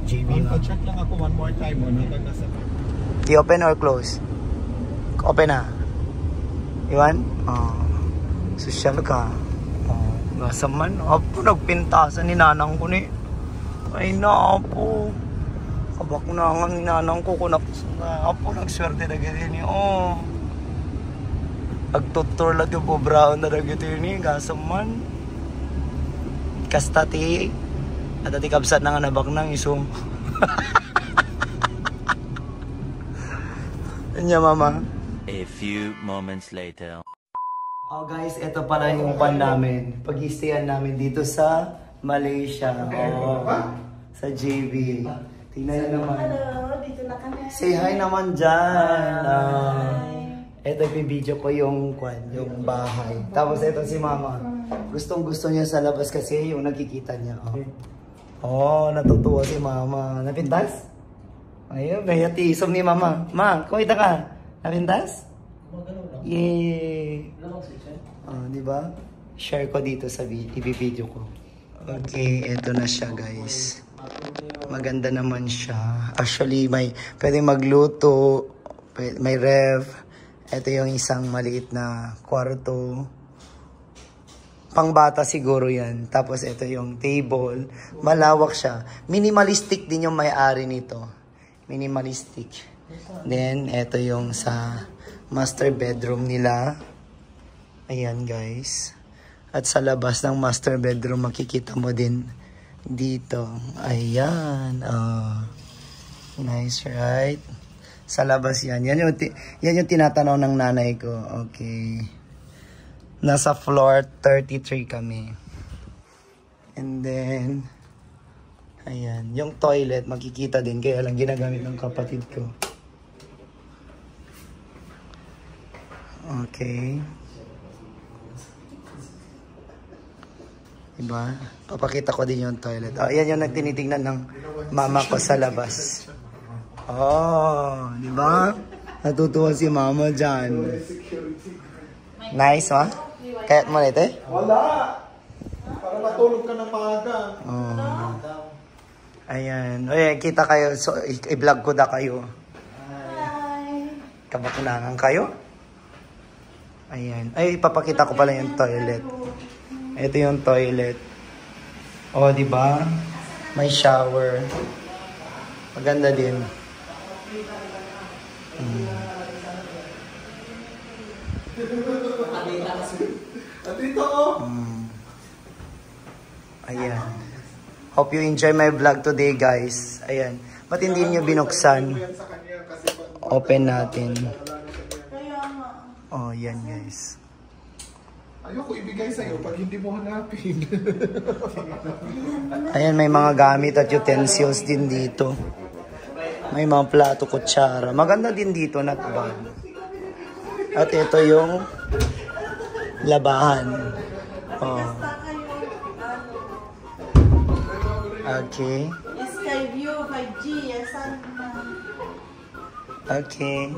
JB na. Check lang ako one more time mo. I-open or close? Open na. Iwan? Social ka. Nasa man. Apo, nagpintasan ni nanang ko ni. Ay na, apo. Kabak na nga ni nanang ko. Apo, nagswerte na ganyan ni. Nagtutur lang yung pobraon na nagito yun. Gasam man. Kastati. At ati kabsat na nga nabak ng isong. Anya mama. A few moments later. Oh guys, ito pala yung pan namin. Pag-i-stayan namin dito sa Malaysia. Sa JB. Tingnan nyo naman. Hello, dito na kami. Say hi naman dyan. Ito i-video ko yung bahay. Tapos ito si mama. Gustong gusto niya sa labas kasi yung nakikita niya. Natutuwa si mama. Napintas? Ayun, may atisom ni mama. Ma, kumita ka. Napintas? Yay! Diba? Share ko dito sa i-video ko. Okay, eto na siya guys. Maganda naman siya. Actually, pwede magluto. May ref. Ito yung isang maliit na kwarto. Pangbata siguro yan. Tapos ito yung table. Malawak siya. Minimalistic din yung may-ari nito. Minimalistic. Then, ito yung sa master bedroom nila. Ayan guys. At sa labas ng master bedroom, makikita mo din dito. Ayan. Nice, right? Sa labas yan. Yan yung tinatanaw ng nanay ko. Okay. Nasa floor 33 kami. And then, ayan. Yung toilet, makikita din. Kaya lang ginagamit ng kapatid ko. Okay. Diba? Papakita ko din yung toilet. Ayan yung nagtinitingnan ng mama ko sa labas. Diba? Natutuwa si mama dyan. Nice, ha? Kayat mo nito eh? Wala! Para matulog ka ng maaga. Ayan. Oye, kita kayo. So, i-vlog ko na kayo. Hi! Kabakunangan kayo? Ayan. Ay, ipapakita ko pala yung toilet. Ito yung toilet. Diba? May shower. Maganda din. Ayan. Hope you enjoy my vlog today, guys. Ayan. Ba't hindi nyo binuksan? Open natin. Yan, guys. Ayoko ibigay sa'yo pag hindi mo hanapin. Ayan, may mga gamit at utensils din dito. May mga plato, kutsara. Maganda din dito, not bad. At ito yung labahan. Okay. Skyview 5G. Okay.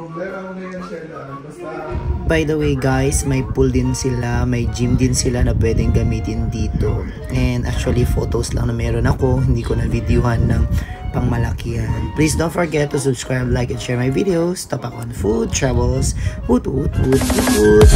By the way guys, may pool din sila, may gym din sila na pwedeng gamitin dito. And actually photos lang na meron ako, hindi ko na videohan ng pangmalakihan. Please don't forget to subscribe, like, and share my videos. Tapak on food, travels, woot woot woot woot.